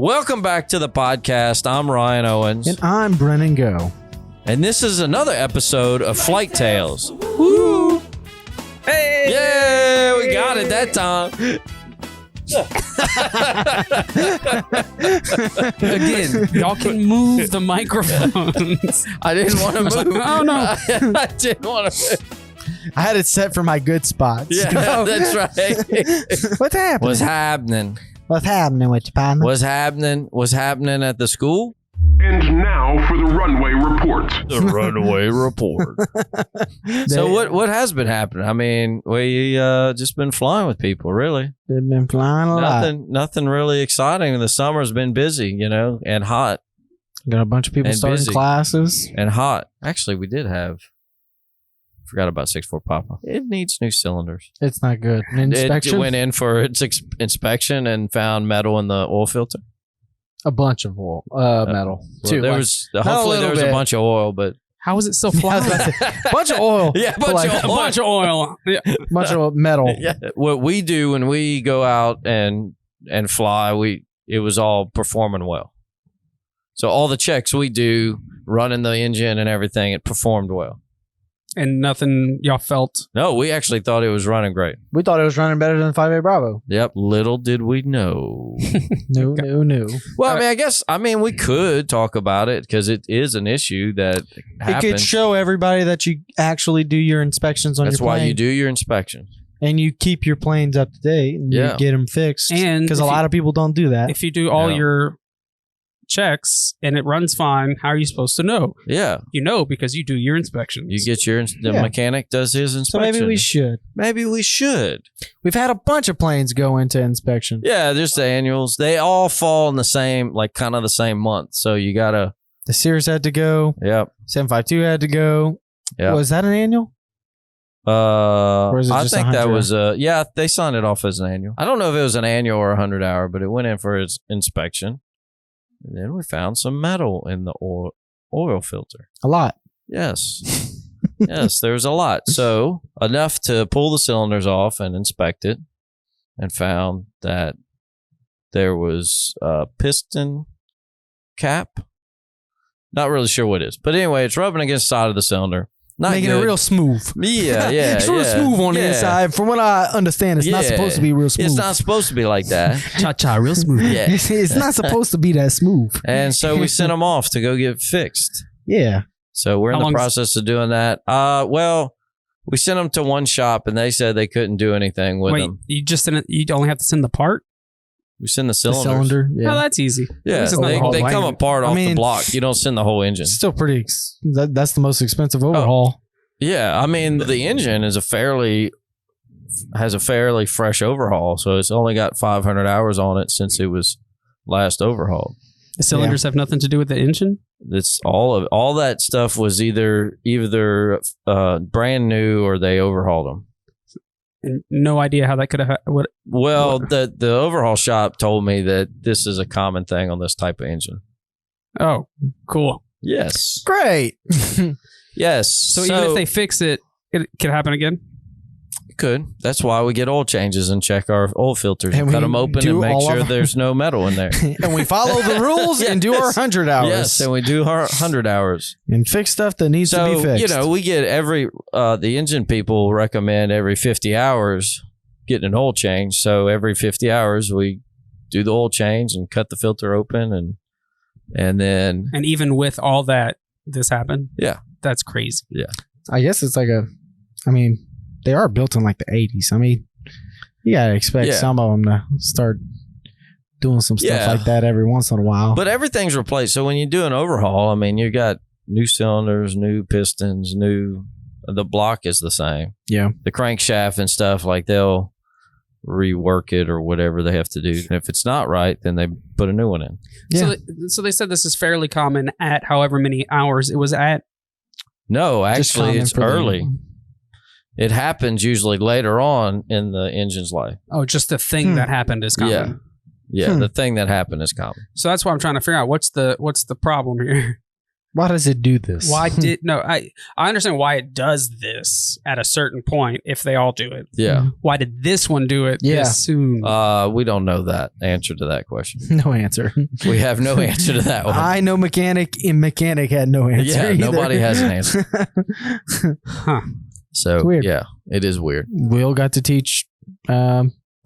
Welcome back to the podcast. I'm Ryan Owens. And I'm Brennan Go. And this is another episode of Flight Tales. Woo! Hey! Yeah, we got it that time. Again, y'all can move the microphones. I didn't want to move. Oh, no. I didn't want to move. I had it set for my good spots. Yeah, that's right. What's happening? What's happening? What's happening with you, partner? What's happening? What's happening at the school? And now for the runway report. The runway report. So what has been happening? I mean, we just been flying with people, really. They've been flying a lot. Nothing really exciting. The summer's been busy, and hot. Got a bunch of people And starting busy. classes. And hot. Actually, we did have. Forgot about 6-4 Papa. It needs new cylinders. It's not good. Inspection? It went in for its inspection and found metal in the oil filter. A bunch of oil, metal. Well, Too. there Like, was not a hopefully there little was a bit. bunch of oil, but How is it still I was flying? about to say, bunch of oil. yeah, But like, A bunch of oil. Yeah. bunch of metal. Yeah. What we do when we go out and fly, it was all performing well. So all the checks we do, running the engine and everything, it performed well. And nothing y'all felt. No, we actually thought it was running great. We thought it was running better than 5A Bravo. Yep. Little did we know. No. Well, I mean, we could talk about it because it is an issue that happens. It could show everybody that you actually do your inspections on That's your why plane. you do your inspection. And you keep your planes up to date and Yeah. you get them fixed. And because a if lot of people don't do that. If you do all Yeah. your checks and it runs fine, how are you supposed to know? Yeah. You know because you do your inspections. You get the Yeah. mechanic does his So inspection. maybe we should. Maybe we should. We've had a bunch of planes go into inspection. Yeah, there's the annuals. They all fall in the same, kind of the same month. So you gotta. The Sears had to go. Yep. 752 had to go. Yep. Was that an annual? Or is it I just think that 100? was yeah. They signed it off as an annual. I don't know if it was an annual or 100-hour, but it went in for its inspection, and then we found some metal in the oil filter. A lot. Yes. Yes, there's a lot. So enough to pull the cylinders off and inspect it, and found that there was a piston cap. Not really sure what it is. But anyway, it's rubbing against the side of the cylinder. Not Making good. it real smooth. Yeah. It's real smooth on the inside. From what I understand, it's not Yeah. supposed to be real smooth. It's not supposed to be like that. Cha-cha, real smooth. Yeah. It's not supposed to be that smooth. And so we sent them off to go get fixed. Yeah. So we're in How the long's- process of doing that. Well, we sent them to one shop and they said they couldn't do anything with Wait, them. you just didn't, you only have to send the part? We send the The cylinders. cylinder. Oh, Yeah. that's easy. Yeah, This is not they the whole come thing. apart off the mean, block. You don't send the whole engine. It's still pretty. That's the most expensive overhaul. Yeah, I mean the engine is has a fairly fresh overhaul, so it's only got 500 hours on it since it was last overhauled. The cylinders have nothing to do with the engine? It's all that stuff was either brand new or they overhauled them. And no idea how that could have... Well, the overhaul shop told me that this is a common thing on this type of engine. Oh, cool. Yes. Great. Yes. So even if they fix it, it could happen again? It could. That's why we get oil changes and check our oil filters and And cut we them open do and make all sure of- there's no metal in there. And we follow the rules and do our 100 hours. Yes, and we do our 100 hours. And fix stuff that needs to be So, fixed. we get the engine people recommend every 50 hours getting an oil change. So every 50 hours we do the oil change and cut the filter open and then And even with all that, this happened? Yeah. That's crazy. I guess it's like they are built in like the 80s. I mean, you gotta expect some of them to start doing some stuff like that every once in a while. But everything's replaced. So when you do an overhaul, I mean, you got new cylinders, new pistons, the block is the same. Yeah. The crankshaft and stuff, like they'll rework it or whatever they have to do. And if it's not right, then they put a new one in. Yeah. So they said this is fairly common at however many hours it was at. No, Just actually, common it's for the- early. It happens usually later on in the engine's life. Oh, just the thing that happened is common. Yeah, the thing that happened is common. So that's why I'm trying to figure out what's the problem here. Why does it do this? I understand why it does this at a certain point if they all do it. Yeah. Why did this one do it this soon? We don't know that answer to that question. No answer. We have no answer to that one. I know mechanic had no answer. Yeah, either. nobody has an answer. Huh. So yeah, it is weird. Will got to teach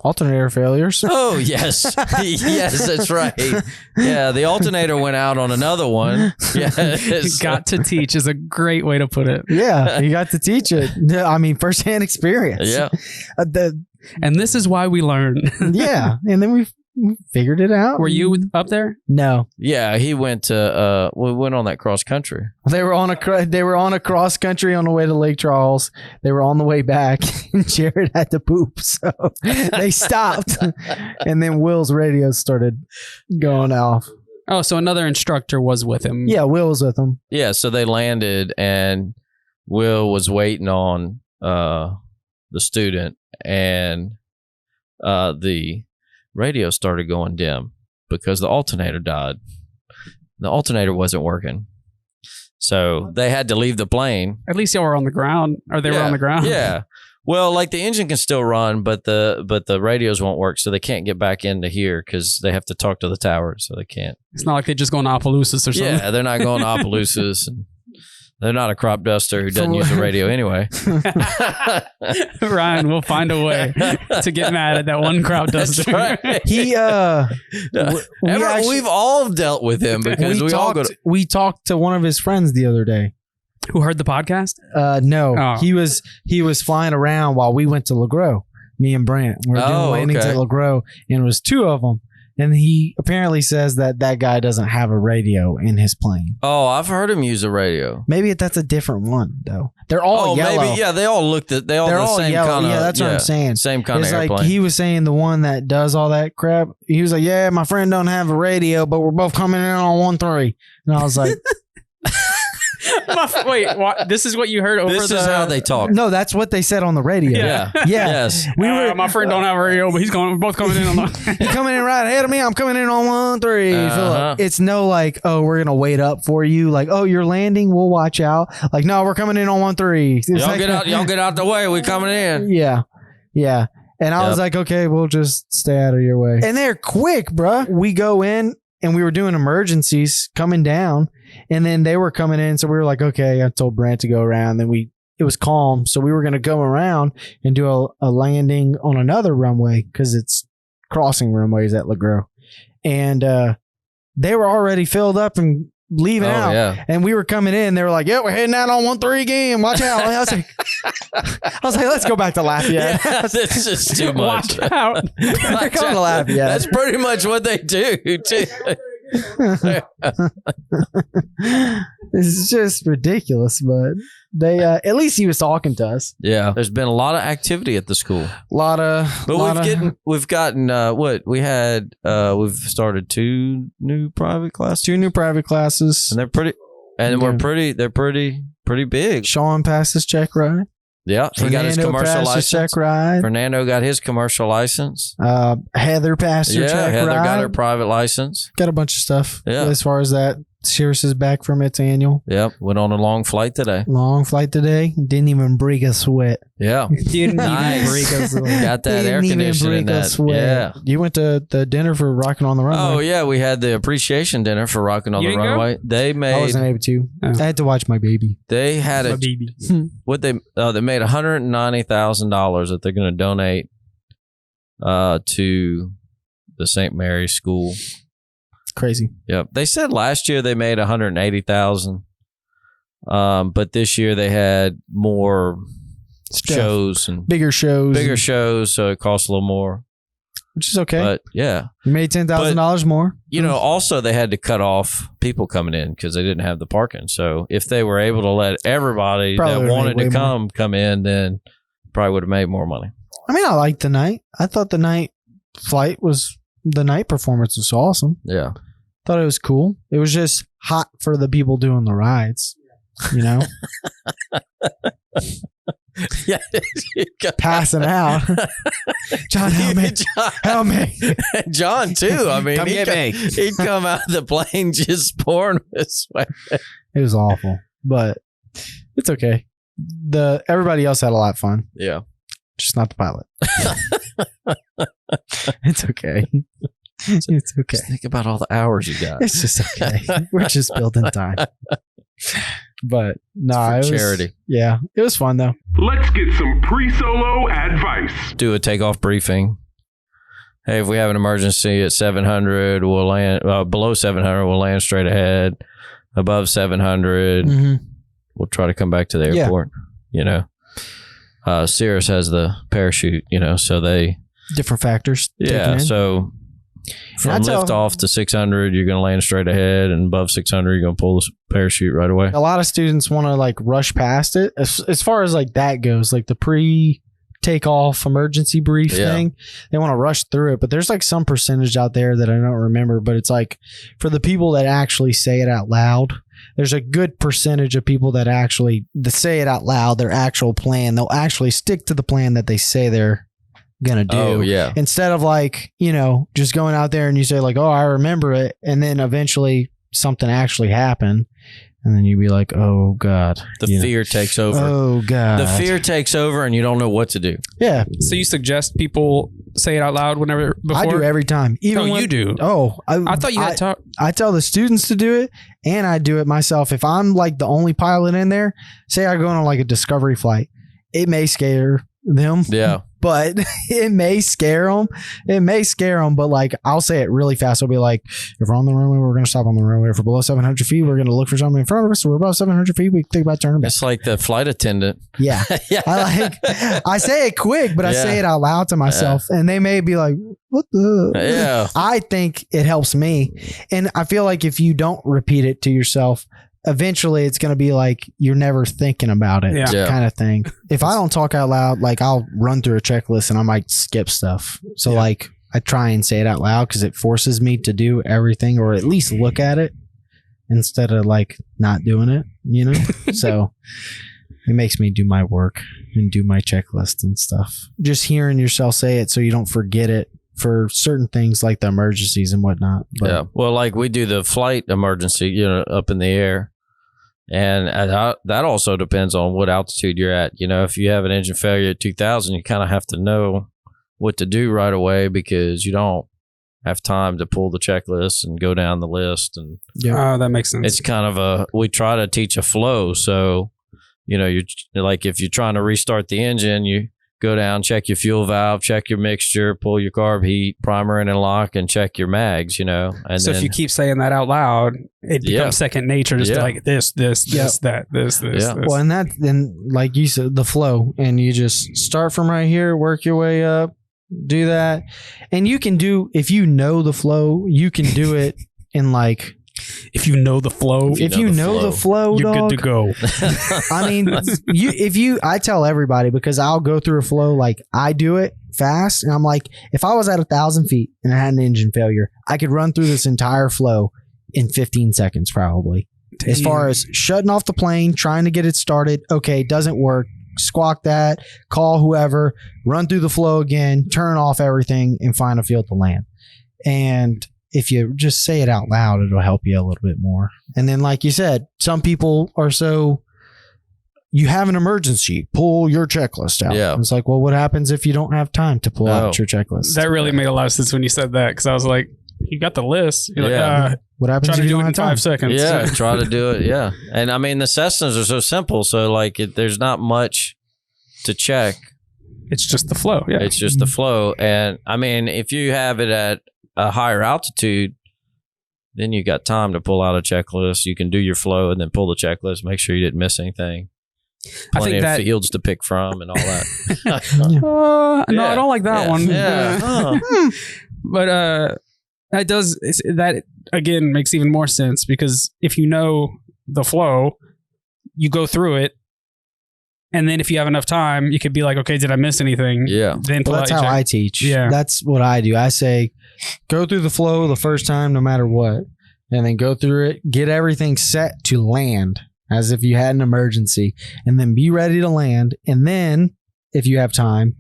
alternator failures. Oh, yes. Yes, that's right. Yeah, the alternator went out on another one. Yes. Got to teach is a great way to put it. Yeah, you got to teach it. I mean, firsthand experience. Yeah. And this is why we learn. Yeah, and then we figured it out. Were you up there? No. Yeah, he went to we went on that cross country. They were on a cross country on the way to Lake Charles. They were on the way back, and Jared had to poop, so they stopped. And then Will's radio started going off. Oh, so another instructor was with him. Yeah, Will was with him. Yeah, so they landed, and Will was waiting on the student, and the radio started going dim because the alternator died. The alternator wasn't working. So they had to leave the plane. At least y'all were on the ground, or they were on the ground. Yeah. Well, like the engine can still run, but the radios won't work, so they can't get back into here because they have to talk to the tower, so they can't. It's not like they just go on Opelousas or something. Yeah, they're not going to Opelousas. They're not a crop duster who doesn't use a radio anyway. Ryan will find a way to get mad at that one crop duster. That's right. We've all dealt with him because we talked to one of his friends the other day. Who heard the podcast? No, Oh. he was flying around while we went to LaGros. Me and Brennan were doing landings at LaGros, and it was two of them. And he apparently says that guy doesn't have a radio in his plane. Oh, I've heard him use a radio. Maybe that's a different one though. They're all yellow. Maybe, yeah, they all looked at they're all the same yellow. kind of. Yeah, that's what I'm saying. Same kind it's of airplane. like he was saying the one that does all that crap. He was like, "Yeah, my friend don't have a radio, but we're both coming in on 1-3." And I was like, Wait, what? This is what you heard over This is how they talk. "No, that's what they said on the radio." Yeah. Yeah. Yes. My friend don't have a radio, but we're both coming in on the. You're coming in right ahead of me. I'm coming in on 1-3. Uh-huh. It's no like, oh, we're gonna wait up for you. Like, oh, you're landing. We'll watch out. Like, no, we're coming in on 1-3. Y'all get out the way. We coming in. Yeah, yeah. And I was like, okay, we'll just stay out of your way. And they're quick, bruh. We go in and we were doing emergencies coming down, and then they were coming in. So we were like, okay, I told Brant to go around. Then it was calm. So we were going to go around and do a landing on another runway because it's crossing runways at LaGros. And they were already filled up and leaving out. Yeah. And we were coming in. They were like, yeah, we're heading out on 1-3 again. Watch out. I was like, let's go back to Lafayette. Yeah, that's just too much. Watch out. They're coming to Lafayette. That's pretty much what they do, too. It's just ridiculous, but they at least he was talking to us. Yeah, there's been a lot of activity at the school. We've started two new private classes, and they're pretty big. Sean passed his check ride. Yeah, he got his commercial license. Check ride. Fernando got his commercial license. Heather passed her check ride. Heather got her private license. Got a bunch of stuff. Yeah. As far as that, Cirrus is back from its annual. Yep, went on a long flight today. Didn't even break a sweat. Yeah, didn't even break a sweat. Got that air conditioning in that. Yeah, you went to the dinner for Rocking on the Runway. Oh yeah, we had the appreciation dinner for Rocking on the Runway. I wasn't able to. I had to watch my baby. They had a baby. They made $190,000 that they're going to donate to the St. Mary's School. Crazy. Yep. They said last year they made $180,000. But this year they had more shows and bigger shows, so it costs a little more. Which is okay. But yeah. You made $10,000 more. Also they had to cut off people coming in because they didn't have the parking. So if they were able to let everybody that wanted to come in, then probably would have made more money. I mean, I liked the night. I thought the night performance was awesome. Yeah. Thought it was cool. It was just hot for the people doing the rides, Yeah, passing out. John, help me. Help me. John, too. I mean, he'd come out of the plane just pouring with sweat. It was awful, but it's okay. Everybody else had a lot of fun. Yeah. Just not the pilot. It's okay. It's okay. Just think about all the hours you got. It's just okay. We're just building time. But no, it was charity. Yeah, it was fun though. Let's get some pre-solo advice. Do a takeoff briefing. Hey, if we have an emergency at 700, we'll land below 700. We'll land straight ahead. Above 700, we'll try to come back to the airport. You know, Cirrus has the parachute. You know, so they different factors. Yeah, so. From liftoff to 600, you're going to land straight ahead, and above 600, you're going to pull the parachute right away. A lot of students want to like rush past it. As far as like that goes, like the pre-takeoff emergency brief thing, they want to rush through it. But there's like some percentage out there that I don't remember, but it's like for the people that actually say it out loud, there's a good percentage of people that actually say it out loud, their actual plan. They'll actually stick to the plan that they say they're gonna do instead of like, you know, just going out there and you say like, oh, I remember it, and then eventually something actually happened, and then you'd be like, oh god, the fear takes over. Oh god, the fear takes over and you don't know what to do. Yeah. So you suggest people say it out loud whenever before? I do every time. Even when, you do. Oh, I thought you had talk. I tell the students to do it, and I do it myself. If I'm like the only pilot in there, say I go on like a discovery flight, it may scare them. Yeah. But it may scare them. It may scare them, but like I'll say it really fast. I'll be like, if we're on the runway, we're going to stop on the runway. If we're below 700 feet, we're going to look for something in front of us. If we're above 700 feet, we think about turning back. It's like the flight attendant. Yeah. I say it quick, but I say it out loud to myself, and they may be like, what the? Yeah. I think it helps me. And I feel like if you don't repeat it to yourself, eventually it's going to be like you're never thinking about it kind of thing. If I don't talk out loud, like I'll run through a checklist and I might skip stuff. So like I try and say it out loud because it forces me to do everything, or at least look at it instead of like not doing it, you know? So it makes me do my work and do my checklist and stuff. Just hearing yourself say it so you don't forget it for certain things like the emergencies and whatnot. But, yeah. Well, like we do the flight emergency, you know, up in the air. And that also depends on what altitude you're at. You know, if you have an engine failure at 2,000, you kind of have to know what to do right away because you don't have time to pull the checklist and go down the list. And that makes sense. It's kind of we try to teach a flow. So, you know, you're like if you're trying to restart the engine, you go down, check your fuel valve, check your mixture, pull your carb heat, primer and lock, and check your mags, you know. And so if you keep saying that out loud, it becomes second nature. Just like this, that. Well, and then like you said, the flow, and you just start from right here, work your way up, do that. And you can do, if you know the flow, you can do it in like, if you know the flow, if you know the flow, you're dog, good to go. I mean, I tell everybody, because I'll go through a flow, like I do it fast, and I'm like, if I was at 1,000 feet and I had an engine failure, I could run through this entire flow in 15 seconds, probably. Damn. As far as shutting off the plane, trying to get it started, okay, it doesn't work. Squawk that, call whoever, run through the flow again, turn off everything, and find a field to land. And if you just say it out loud, it'll help you a little bit more. And then, like you said, some people are you have an emergency, pull your checklist out. Yeah. It's like, well, what happens if you don't have time to pull out your checklist? That really made a lot of sense when you said that, because I was like, you got the list. You're like, what happens if you don't have in 5 seconds? Yeah, try to do it. Yeah. And I mean, the Cessnas are so simple. So like there's not much to check. It's just the flow. Yeah. It's just the flow. And I mean, if you have it at a higher altitude, then you got time to pull out a checklist. You can do your flow and then pull the checklist, make sure you didn't miss anything. Plenty of fields to pick from and all that. No, I don't like that one. Yeah. But that again makes even more sense, because if you know the flow, you go through it. And then if you have enough time, you could be like, okay, did I miss anything? Yeah. Then that's how I teach. Yeah. That's what I do. I say, go through the flow the first time, no matter what. And then go through it, get everything set to land. as if you had an emergency, and then be ready to land. And then, if you have time,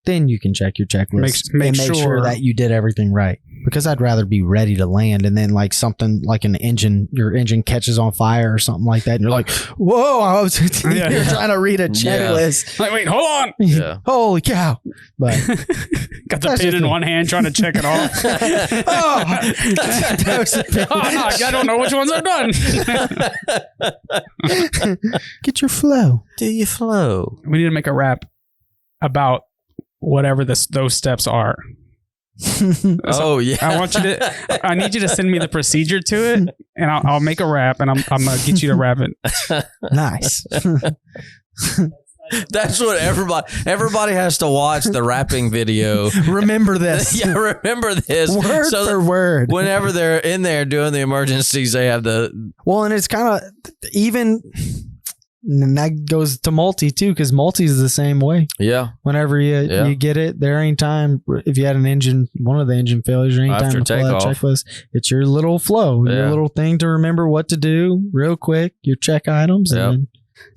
then you can check your checklist make and make sure that you did everything right. Because I'd rather be ready to land, and then like something like your engine catches on fire or something like that, and you're like, whoa, you're trying to read a checklist. Like, wait, hold on. Yeah. Holy cow. But got the pin in one hand trying to check it off. I don't know which ones are done. Get your flow. Do you flow? We need to make a rap about whatever those steps are. Oh yeah. I need you to send me the procedure to it, and I'll make a rap, and I'm gonna get you to rap it. Nice. That's what everybody has to watch the rapping video. Remember this. Yeah, remember this. Word for word. Whenever they're in there doing the emergencies, they have the... Well, and it's kind of even... And that goes to multi too, because multi is the same way. Yeah. Whenever you get it, there ain't time. If you had one of the engine failures, there ain't time to pull that checklist. It's your little flow, your little thing to remember what to do real quick, your check items. Yep. And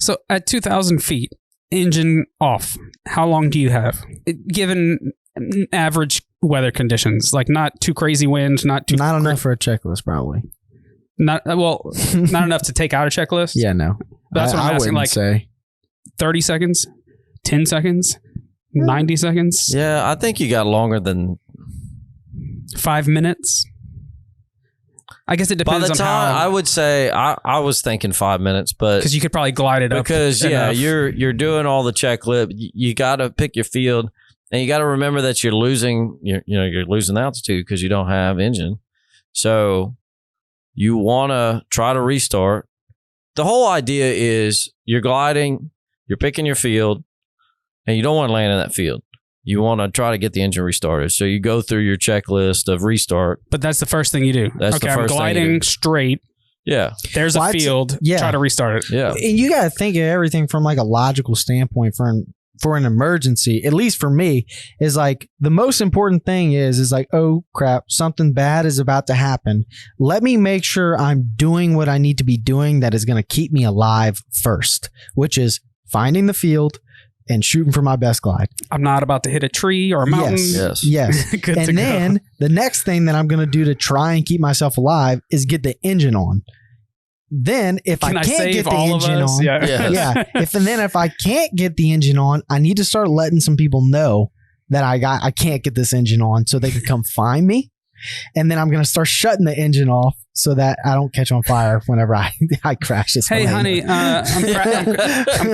so at 2,000 feet, engine off, how long do you have? Given average weather conditions, like not too crazy winds, not enough for a checklist, probably. Not enough to take out a checklist. Yeah, no. That's what I'm asking. Like, say 30 seconds, 10 seconds, 90 seconds. Yeah, I think you got longer than 5 minutes. I guess it depends on how. I would say I was thinking 5 minutes, but because you could probably glide it up. Because you're doing all the checklist. You got to pick your field, and you got to remember that you're losing. You're losing altitude because you don't have engine. So you want to try to restart. The whole idea is you're gliding, you're picking your field, and you don't want to land in that field. You want to try to get the engine restarted. So you go through your checklist of restart. But that's the first thing you do. I'm gliding straight. Yeah. There's a field. Try to restart it. Yeah. And you got to think of everything from like a logical standpoint for an emergency, at least for me, is like the most important thing is like, oh crap, something bad is about to happen. Let me make sure I'm doing what I need to be doing that is going to keep me alive first, which is finding the field and shooting for my best glide. I'm not about to hit a tree or a mountain. Yes. And then the next thing that I'm going to do to try and keep myself alive is get the engine on. Then if I can't get the engine on, if I can't get the engine on, I need to start letting some people know that I can't get this engine on so they can come find me. And then I'm going to start shutting the engine off so that I don't catch on fire whenever I crash this plane. Hey, honey, I'm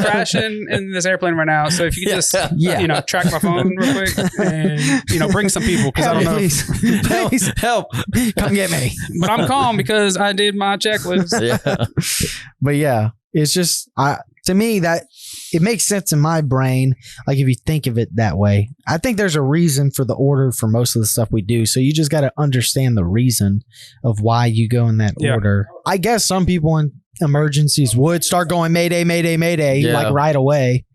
crashing in this airplane right now. So if you could just, track my phone real quick and, bring some people because I don't know. Please, help. Come get me. But I'm calm because I did my checklist. Yeah. But yeah, it's just, to me, that it makes sense in my brain. Like if you think of it that way, I think there's a reason for the order for most of the stuff we do. So you just got to understand the reason of why you go in that order. I guess some people in emergencies would start going Mayday, Mayday, Mayday, like right away.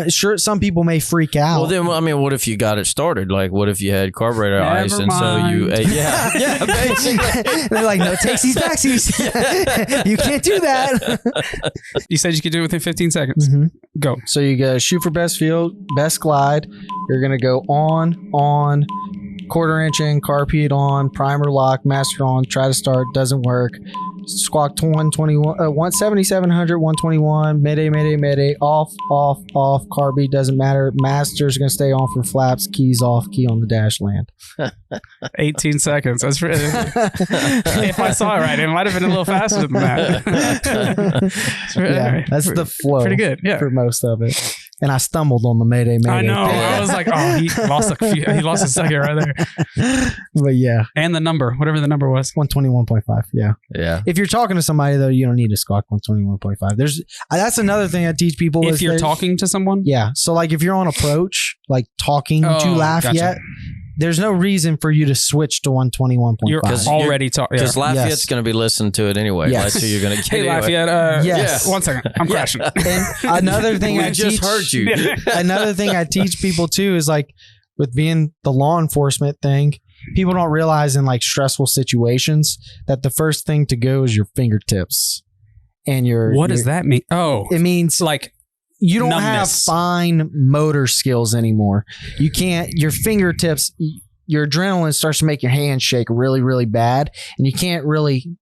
Sure, some people may freak out. Well, then, I mean, what if you got it started? Like, what if you had carburetor ice and so you ate? Yeah, basically. They're like, no takesies, backsies. You can't do that. You said you could do it within 15 seconds. Mm-hmm. Go. So you go shoot for best field, best glide. You're going to go on, quarter inch in, carpet on, primer lock, master on, try to start, doesn't work. Squawk 121, 17700, 121, mayday, mayday, mayday, off, carby, doesn't matter. Master's going to stay on for flaps, keys off, key on the dash, land. 18 seconds. That's really, if I saw it right, it might have been a little faster than that. That's the flow. Pretty good, for most of it. And I stumbled on the mayday, mayday. I know. I was like, oh, he lost a second right there. But yeah. And the number, whatever the number was. 121.5. Yeah. Yeah. If you're talking to somebody though, you don't need to squawk 121.5. That's another thing I teach people. If you're talking to someone? Yeah. So like if you're on approach, like talking to Lafayette, there's no reason for you to switch to 121.5. You're already talking. Because Lafayette's going to be listening to it anyway. Yes. That's who you're going to get. Hey, Lafayette. Yes. 1 second. I'm crashing. And another thing I just heard you. Another thing I teach people too is like with being the law enforcement thing, people don't realize in like stressful situations that the first thing to go is your fingertips. and What does that mean? Oh, it means like you don't numbness. have fine motor skills anymore. You can't, your fingertips, your adrenaline starts to make your hands shake really, really bad. And you can't really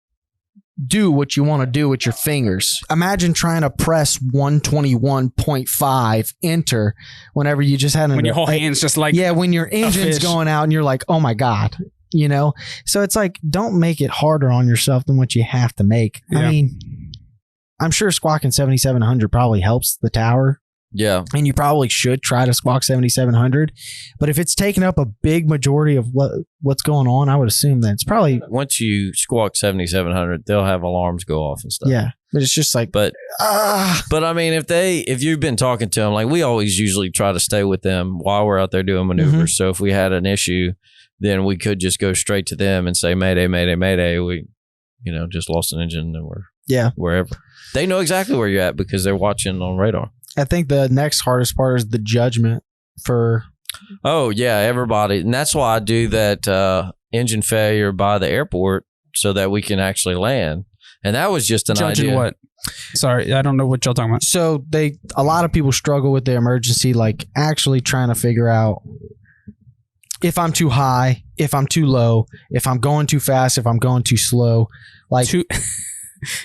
do what you want to do with your fingers. Imagine trying to press 121.5 enter whenever you just had when your whole hand's just like, when your engine's going out and you're like, oh my God, you know? So it's like, don't make it harder on yourself than what you have to make. Yeah. I mean, I'm sure squawking 7,700 probably helps the tower. Yeah. And you probably should try to squawk 7,700. But if it's taking up a big majority of what's going on, I would assume that it's probably... Once you squawk 7,700, they'll have alarms go off and stuff. Yeah. But it's just like... But I mean, if you've been talking to them, like we always usually try to stay with them while we're out there doing maneuvers. Mm-hmm. So if we had an issue, then we could just go straight to them and say, Mayday, Mayday, Mayday. We, just lost an engine and we're wherever. They know exactly where you're at because they're watching on radar. I think the next hardest part is the judgment for... Oh, yeah, everybody. And that's why I do that engine failure by the airport so that we can actually land. And that was just an Judging idea. What? Sorry, I don't know what y'all talking about. So a lot of people struggle with the emergency, like actually trying to figure out if I'm too high, if I'm too low, if I'm going too fast, if I'm going too slow. Like...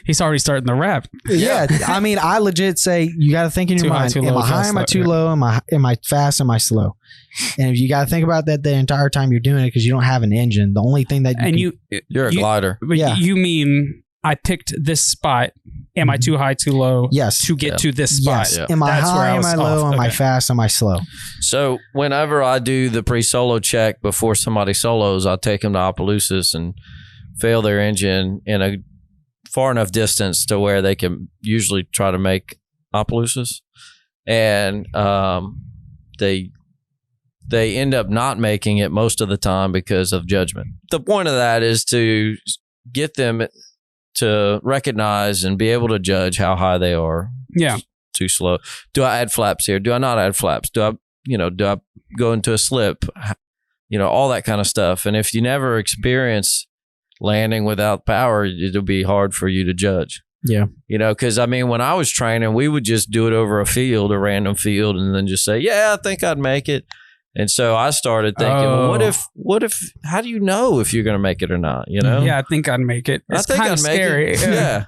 He's already starting the rap. Yeah. I mean, I legit say you got to think in your mind, am I high, am I too low, am I fast, am I slow? And if you got to think about that the entire time you're doing it because you don't have an engine, the only thing that you're a glider. Yeah. You mean I picked this spot. Am I too high, too low? Yes. To get to this spot. Yes. Am I high, am I low, am I fast, am I slow? So whenever I do the pre-solo check before somebody solos, I'll take them to Opelousas and fail their engine in a far enough distance to where they can usually try to make Opelousas, and they end up not making it most of the time because of judgment. The point of that is to get them to recognize and be able to judge how high they are. Yeah. Too slow. Do I add flaps here? Do I not add flaps? Do I go into a slip? All that kind of stuff. And if you never experience landing without power, it'll be hard for you to judge. Yeah. Because I mean, when I was training, we would just do it over a random field, and then just say, yeah, I think I'd make it. And so I started thinking, well, what if, how do you know if you're going to make it or not? Yeah, I think I'd make it. It's kind of scary. Yeah.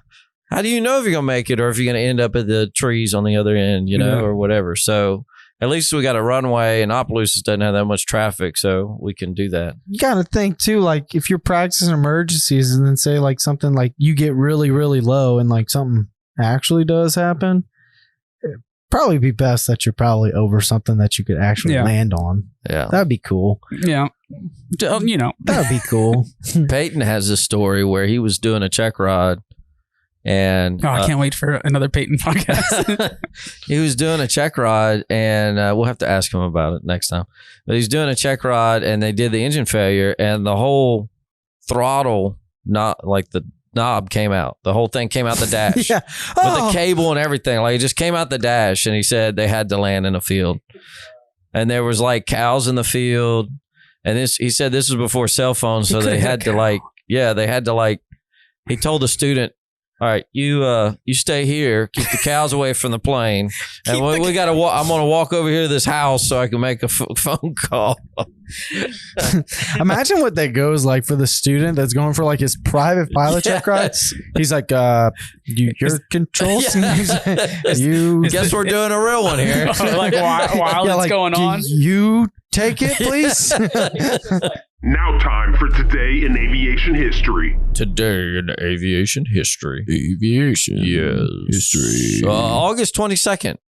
How do you know if you're going to make it or if you're going to end up at the trees on the other end, or whatever. So at least we got a runway, and Opelousas doesn't have that much traffic, so we can do that. You got to think too, like if you're practicing emergencies and then say like something like you get really, really low and like something actually does happen, it'd probably be best that you're probably over something that you could actually land on. Yeah. That'd be cool. Yeah. That'd be cool. Peyton has a story where he was doing a check ride. And I can't wait for another Peyton podcast. He was doing a check ride, and we'll have to ask him about it next time. But he's doing a check ride, and they did the engine failure, and the whole throttle, not like the knob, came out. The whole thing came out the dash with the cable and everything. Like it just came out the dash, and he said they had to land in a field, and there was like cows in the field, and he said this was before cell phones, so they had to he told the student, all right, you stay here, keep the cows away from the plane, and we got to. I'm gonna walk over here to this house so I can make a phone call. Imagine what that goes like for the student that's going for like his private pilot check ride. He's like, your controls. You guess we're doing a real one here. Like while it's going on, you take it, please. Now time for Today in Aviation History. Today in Aviation History. Aviation. Yes. History. August 22nd.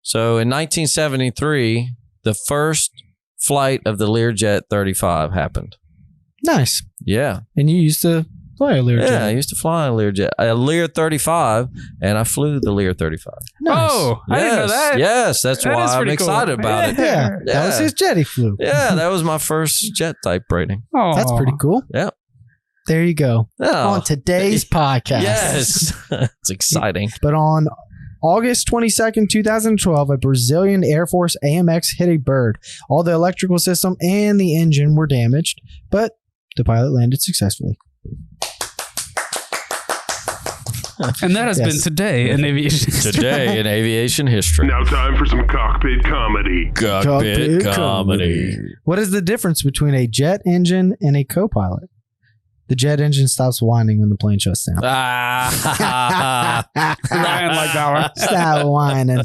So in 1973, the first flight of the Learjet 35 happened. Nice. Yeah. And you used to fly a Learjet. Yeah, I used to fly a Learjet. A Lear 35, and I flew the Lear 35. Nice. Oh, I didn't know that. Yes, that's why I'm excited about it. Yeah, that was his jet he flew. Yeah, that was my first jet type rating. Oh, that's pretty cool. Yeah. There you go. Oh. On today's podcast. Yes. It's exciting. But on August 22nd, 2012, a Brazilian Air Force AMX hit a bird. All the electrical system and the engine were damaged, but the pilot landed successfully. And that has been today in aviation history. Today in aviation history. Now time for some cockpit comedy. Cockpit comedy. What is the difference between a jet engine and a co-pilot? The jet engine stops whining when the plane shuts down. Ah. Ryan like that one. Stop whining.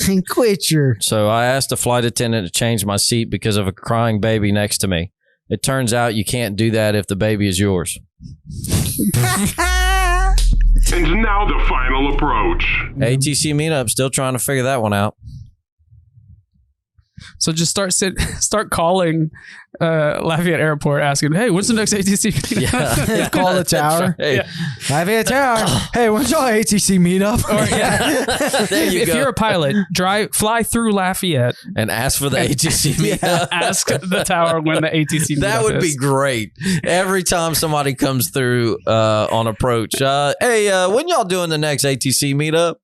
And quit your... So I asked a flight attendant to change my seat because of a crying baby next to me. It turns out you can't do that if the baby is yours. And now the final approach. ATC meetup, still trying to figure that one out. So just start calling Lafayette Airport asking, hey, when's the next ATC meetup? Yeah. Call the tower. Right. Yeah. Lafayette Tower. Hey, when's your ATC meetup? There if you're a pilot, fly through Lafayette and ask for the ATC meetup. Ask the tower when the ATC meetup That would is. be great. Every time somebody comes through on approach, hey, when y'all doing the next ATC meetup?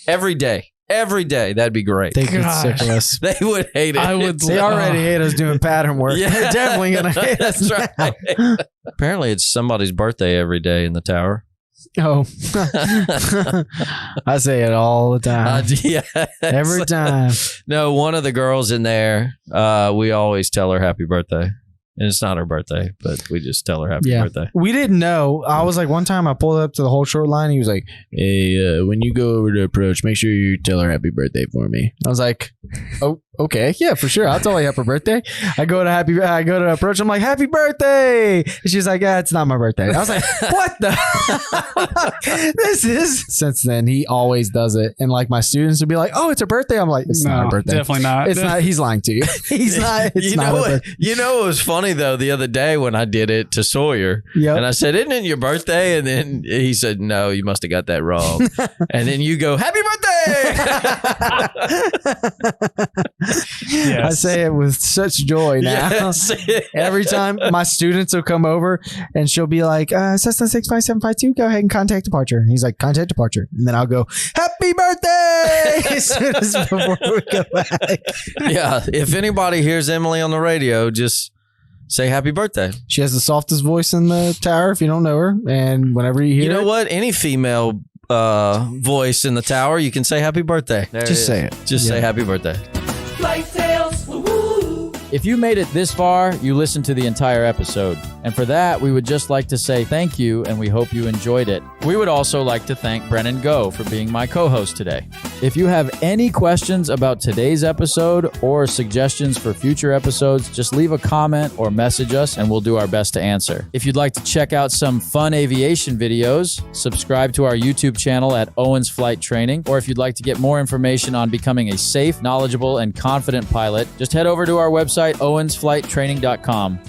Every day. Every day. That'd be great. They get sick of us. They would hate it. They already hate us doing pattern work. Yeah. They're definitely going to hate us. That's right. Apparently, it's somebody's birthday every day in the tower. Oh. I say it all the time. Yeah. Every time. No, one of the girls in there, we always tell her happy birthday. And it's not her birthday, but we just tell her happy birthday. We didn't know. I was like, one time I pulled up to the whole short line. He was like, hey, when you go over to approach, make sure you tell her happy birthday for me. I was like, oh, okay. Yeah, for sure. I'll tell her happy birthday. I go to approach. I'm like, happy birthday. And she's like, yeah, it's not my birthday. I was like, what the? This is. Since then, he always does it. And like my students would be like, oh, it's her birthday. I'm like, it's not her birthday. Definitely not. It's not. He's lying to you. He's not. It's not her birthday. You know what was funny though the other day when I did it to Sawyer, and I said, isn't it your birthday? And then he said, no, you must have got that wrong. And then you go, happy birthday. Yes. I say it with such joy now. Yes. Every time my students will come over and she'll be like, Cessna 65752, go ahead and contact departure. And he's like, contact departure. And then I'll go, happy birthday as soon as before we go back. Yeah. If anybody hears Emily on the radio, just say happy birthday. She has the softest voice in the tower if you don't know her. And whenever you hear You know what? Any female voice in the tower, you can say happy birthday. Just say it. Just say happy birthday. Flight Tales, woo-hoo. If you made it this far, you listened to the entire episode. And for that, we would just like to say thank you, and we hope you enjoyed it. We would also like to thank Brennan Go for being my co-host today. If you have any questions about today's episode or suggestions for future episodes, just leave a comment or message us, and we'll do our best to answer. If you'd like to check out some fun aviation videos, subscribe to our YouTube channel at Owens Flight Training. Or if you'd like to get more information on becoming a safe, knowledgeable, and confident pilot, just head over to our website, owensflighttraining.com.